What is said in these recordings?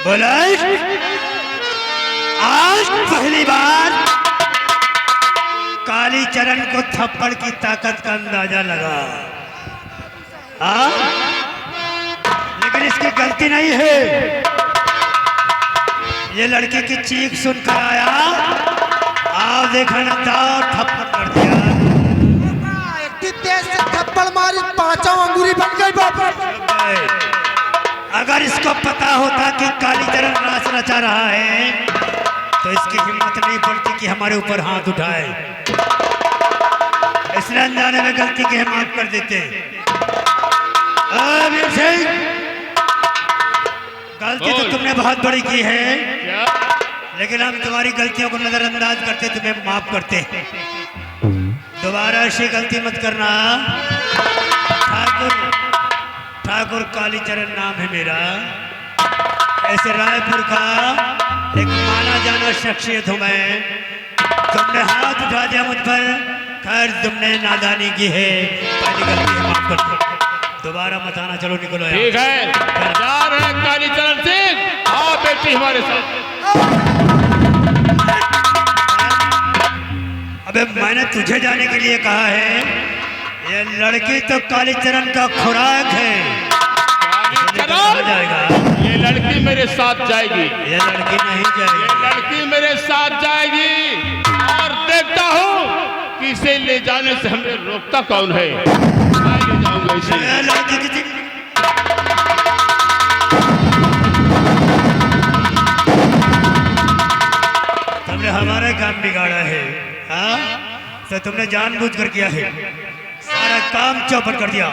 बोला आज पहली बार कालीचरण को थप्पड़ की ताकत का अंदाजा लगा। लेकिन इसकी गलती नहीं है। ये लड़के की चीख सुनकर आया, आओ देखा न था, थप्पड़ कर दिया। इतनी तेज से थप्पड़ मारी, पांचों अंगूरी बन गई बाबा। अगर इसको पता होता कि कालीचरण रास रचा रहा है तो इसकी हिम्मत नहीं पड़ती कि हमारे ऊपर हाथ उठाए। इसलिए अनजाने में गलती की हिम्मत कर देते। वीर सिंह, गलती तो तुमने बहुत बड़ी की है, लेकिन हम तुम्हारी गलतियों को नजरअंदाज करते, तुम्हें माफ करते। दोबारा ऐसी गलती मत करना। ठाकुर कालीचरण नाम है मेरा। ऐसे रायपुर का एक माना जाना शख्सियत हूं मैं। तुमने हाथ उठा दिया मुझ पर, खैर तुमने नादानी की है, पहली गलती है, माफ कर दो। दोबारा मत आना, चलो निकलो। ठीक है, जा रहे हैं कालीचरण सिंह, आओ बेटी हमारे साथ। अबे मैंने तुझे जाने के लिए कहा है। ये लड़की तो कालीचरण का खुराक है। कालीचरण, ये लड़की मेरे साथ जाएगी। ये लड़की नहीं जाएगी। ये लड़की मेरे साथ जाएगी और देखता हूँ कि इसे ले जाने से हमें रोकता कौन है। मैं ले जाऊंगा इसे। ये लड़की की तुमने हमारा काम बिगाड़ा है। हाँ, तो तुमने जानबूझकर किया है, सारा काम चौपट कर दिया।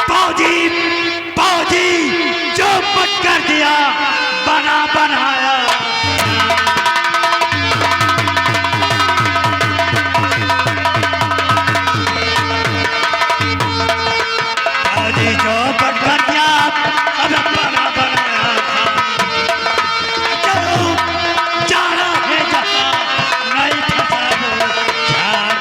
फौजी फौजी चौपट कर दिया, बना बनाया। फौजी चौपट कर दिया, अब बना बनाया। चलो जाना है जहाँ, नहीं फंसा वो झाड़।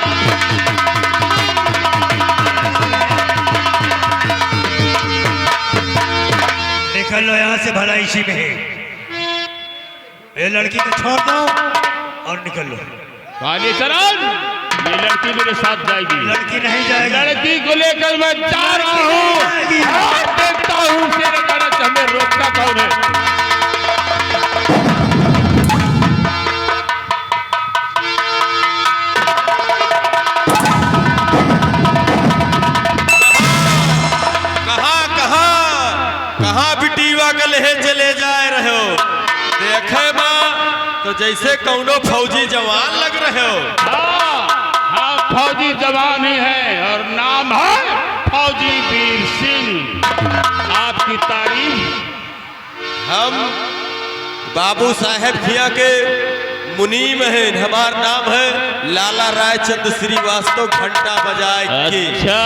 निकल लो यहाँ से, भला इसी में है। ये लड़की को छोड़ दो और निकल लो। कालीचरण, ये लड़की मेरे साथ जाएगी। लड़की नहीं जाएगी। लड़की को लेकर मैं जा रहा हूँ और देखता हूँ उसे ले जाने से हमें रोकता कौन है। कहाँ बिटीवा के लहे चले जाए रहे हो? देखे माँ तो जैसे कौनो फौजी जवान लग रहे हो। हाँ, फौजी जवान ही है और नाम है फौजी वीर सिंह। आपकी तारीफ। हम बाबू साहेब खिया के मुनीम हैं। हमारा नाम है लाला रायचंद श्रीवास्तव, घंटा बजाए की। अच्छा,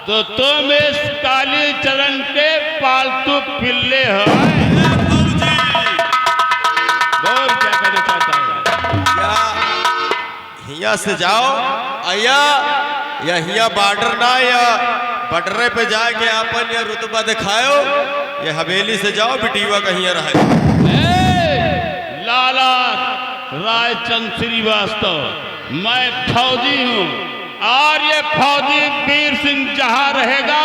तो तुम इस कालीचरण के पालतू पिल्ले हो। बोल क्या कहना चाहता है? हिया से जाओ आया या हिया बॉर्डर ना, या बॉर्डर पे जाके अपन या रुतबा दिखाओ, या हवेली से जाओ बिटीवा का हिया रहे। लाला रायचंद श्रीवास्तव, मैं फौजी हूँ और ये फौजी वीर सिंह जहां रहेगा,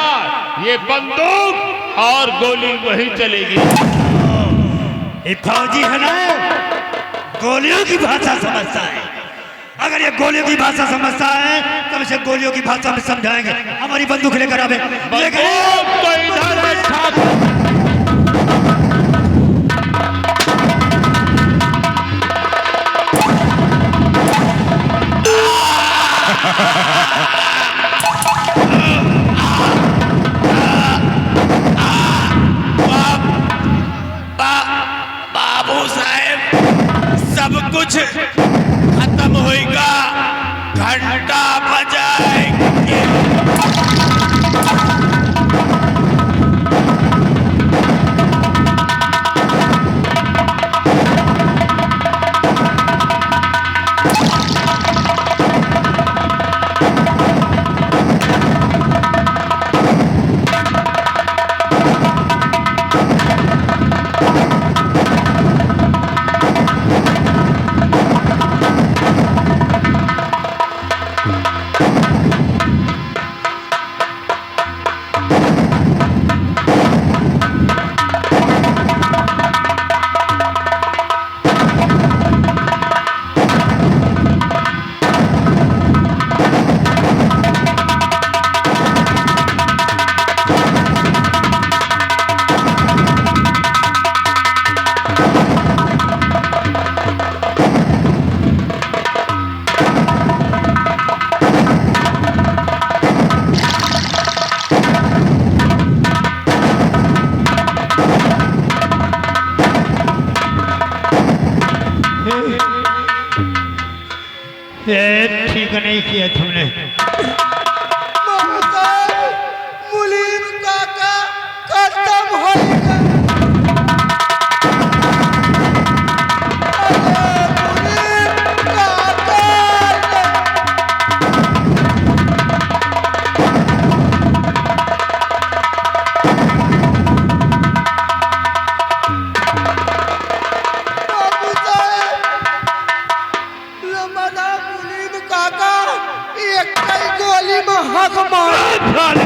ये बंदूक और गोली वहीं चलेगी। ये फौजी है ना, गोलियों की भाषा समझता है। अगर ये गोलियों की भाषा समझता है तो इसे गोलियों की भाषा में समझाएंगे। हमारी बंदूक लेकर आवे। बंदूक तो इधर है ठाकुर। बाबू साहेब, सब कुछ खत्म होएगा, घंटा बजाएंगे। नहीं किया तुमने। मुलीम काका खत्म होएगा। हक मार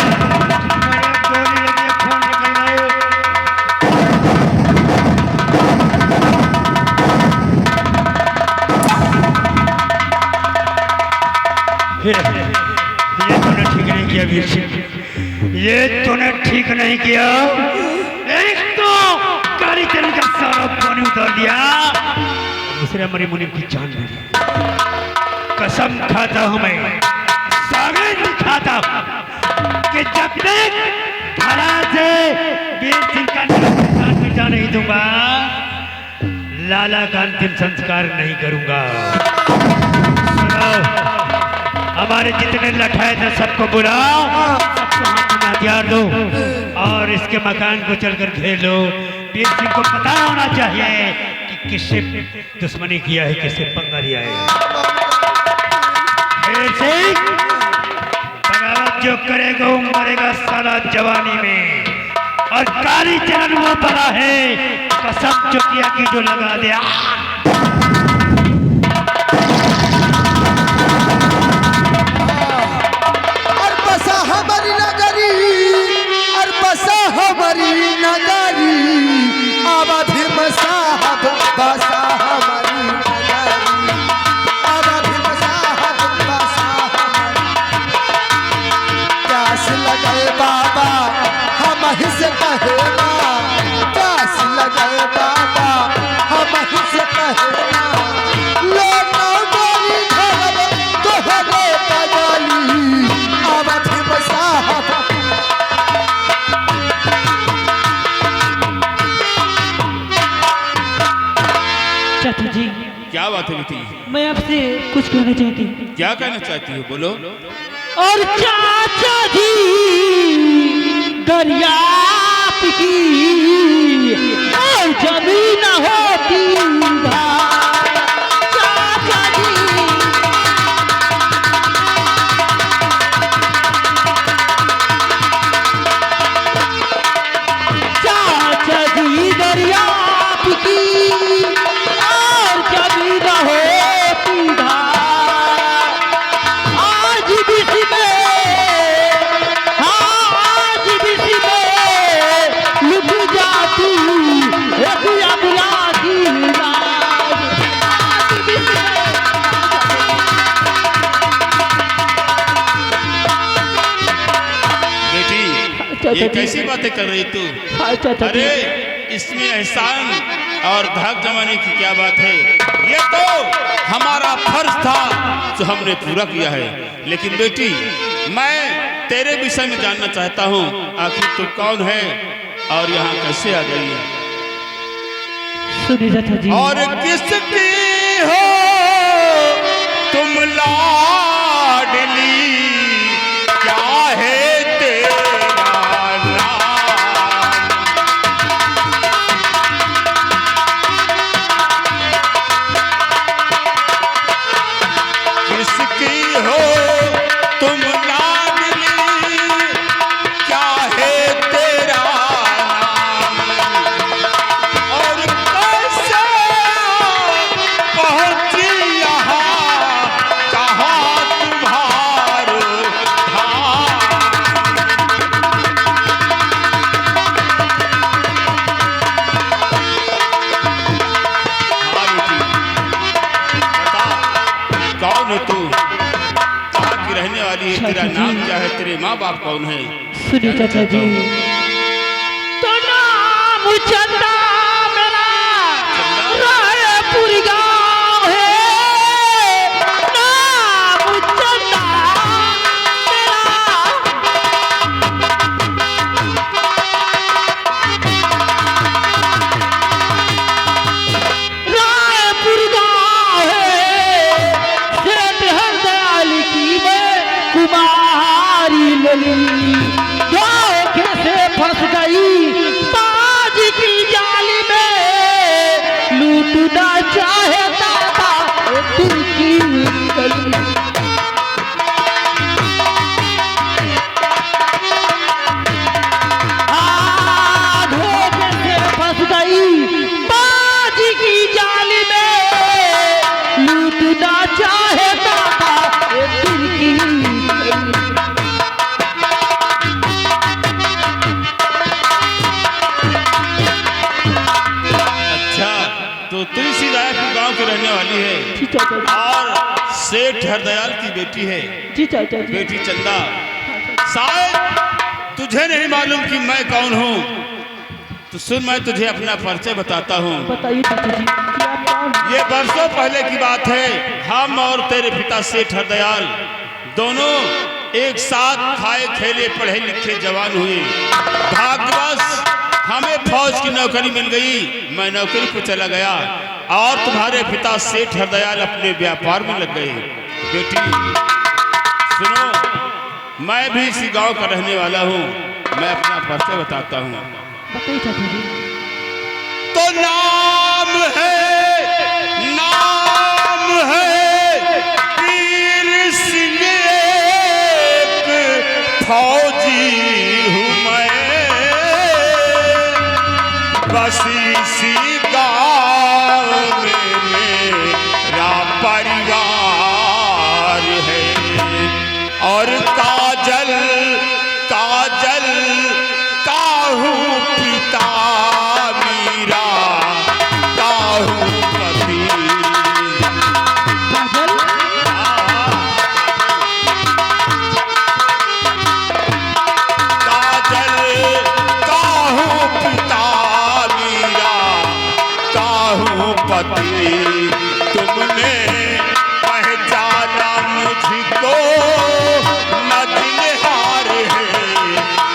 ये तूने ठीक नहीं किया वीर सिंह, ये तूने ठीक नहीं किया। एक तो काली चरण का सारा पानी उतार दिया, दूसरे हमारी मुनीम की जान ले ली। कसम खाता हूं मैं, सागर खाता कि जब तक धरा से वीर सिंह का नाम मिटा नहीं दूंगा, लाला का अंतिम संस्कार नहीं करूंगा। सुनो, हमारे जितने लठाए थे सबको बुलाओ, सबको हाथ में हथियार दो और इसके मकान को चलकर घेर लो। वीर सिंह को पता होना चाहिए कि किससे दुश्मनी किया है, किससे पंगा लिया है। वीर सिंह बगावत जो करेगा वो मरेगा साला जवानी में, और काली चरण वो बड़ा है कसम जो किया कि जो लगा दिया। हमारी नगरी और बसा हमारी नगरी, अवधि मसाहब बसा हमारी नगरी, अवधि मसाहब बसा हमारी। प्यास लगे बाबा हम ही से कहेगा, प्यास लगे बाबा हम ही से कहेगा। लोग गोली धरब तोहरे पगली, अवधि चाचा जी, क्या बात है बेटी? मैं आपसे कुछ कहना चाहती हूँ। क्या कहना चाहती हो, बोलो। और चाचा जी दरिया की और जमीन होती चाचा जी, चाचा जी दरिया की ये कैसी बातें कर रही तू? अरे इसमें एहसान और धाक जमाने की क्या बात है? ये तो हमारा फर्ज था जो हमने पूरा किया है। लेकिन बेटी, मैं तेरे विषय में जानना चाहता हूँ, आखिर तू कौन है और यहाँ कैसे आ गई है? सुनिए चाचा जी। और किसकी हो तुम लाडली, क्या है तेरा नाम क्या है, तेरे माँ बाप कौन है? सुनिए चाचा जी, तो नाम चंदा मेरा रायपुर गाँव है, नाम चंदा मेरा रायपुर गाँव है, सेठ हरदयाल की रहने वाली है जी चाचा जी। और सेठ हरदयाल की बेटी है, जी चाचा जी। बेटी चंदा। शायद तुझे नहीं मालूम कि मैं कौन हूँ, तो सुन मैं तुझे अपना परिचय बताता हूँ। बताइए चाचा जी कि आप कौन? ये बरसों पहले की बात है। हम और तेरे पिता सेठ हरदयाल दोनों एक साथ खाए खेले पढ़े लिखे जवान हुए। भाग्यवश हमें फौज की नौकरी मिल गई, मैं नौकरी पर चला गया और तुम्हारे पिता सेठ हरदयाल अपने व्यापार में लग गए। बेटी सुनो, मैं भी इसी गांव का रहने वाला हूँ। मैं अपना परिचय बताता हूँ। बताइए चाचा जी। तो नाम है वीर सिंह, एक फौजी हूँ मैं, बस इसी गाँव में मेरा परिवार है। और काजल काहू पिता मीरा, काहू पति। काजल? काजल काहू पिता मीरा, काहू पति। तुमने पहचाना मुझको नजनहार है,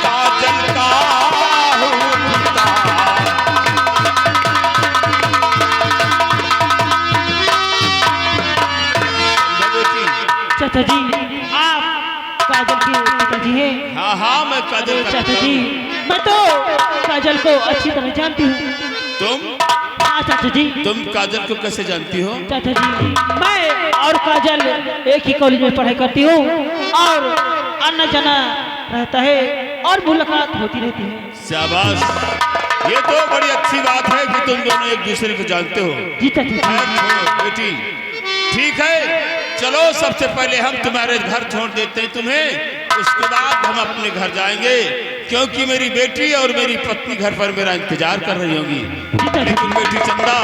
काजल काहू पिता। चाचा जी आप काजल के पिताजी हैं? हाँ हाँ, मैं काजल का चाचा पिता जी हूँ। मैं तो काजल को अच्छी तरह जानती हूँ। तुम हाँ चाचा जी। तुम काजल को कैसे जानती हो? चाचा जी मैं और काजल एक ही कॉलेज में पढ़ाई करती हूँ और आना जाना रहता है और मुलाकात होती रहती है। शाबाश, ये तो बड़ी अच्छी बात है कि तुम दोनों एक दूसरे को जानते हो। जी चाचा जी। खैर छोड़ो बेटी, ठीक है चलो सबसे पहले हम तुम्हारे घर छोड़ देते हैं तुम्हें, उसके बाद हम अपने घर जाएंगे, क्योंकि मेरी बेटी और मेरी पत्नी घर पर मेरा इंतजार कर रही होगी। लेकिन बेटी चंदा,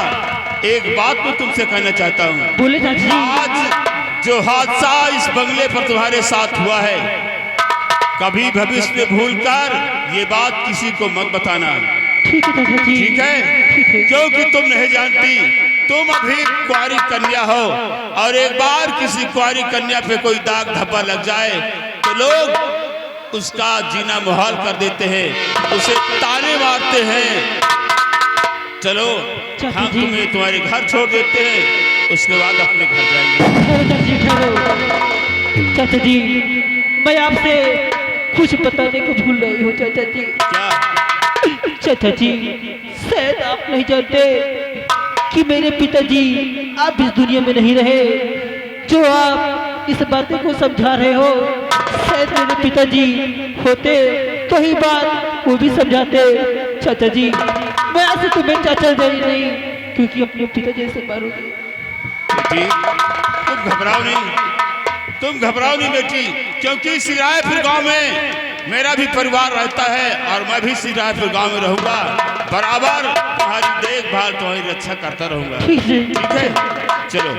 एक बात मैं तुमसे कहना चाहता हूँ। बोले चाचा जी। आज जो हादसा इस बंगले पर तुम्हारे साथ हुआ है, कभी भविष्य में भूलकर ये बात किसी को मत बताना। ठीक है चाचा जी। ठीक है? ठीक है। क्योंकि तुम नहीं जानती, तुम अभी कुंवारी कन्या हो और एक बार किसी कुंवारी कन्या पे कोई दाग धब्बा लग जाए तो लोग उसका जीना मुहाल कर देते हैं, उसे ताने मारते हैं। चलो चाचा हम जी। तुम्हें तुम्हारे घर छोड़ देते हैं, उसके बाद अपने घर जाएंगे। ठहरो चाचा जी ठहरो। चाचा जी मैं आपसे कुछ बताने को भूल रही हूँ चाचा जी। क्या? चाचा जी शायद आप नहीं जानते कि मेरे पिताजी आप इस दुनिया में नहीं रहे। जो आप इस बातें को समझा रहे हो, शायद मेरे पिताजी होते तो ही बात वो भी समझाते। चाचा जी मैं ऐसे तुम्हें चाचा जी नहीं, क्योंकि अपने पिताजी से मारूंगी। बेटी तुम घबराओ नहीं, तुम घबराओ नहीं बेटी, क्योंकि सिरायपुर गांव में मेरा भी परिवार रहता है और मैं भी सिरायपुर गांव में रहूंगा, बराबर तुम्हारी देखभाल तुम्हारी रक्षा करता रहूंगा। ठीक है। ठीक है चलो।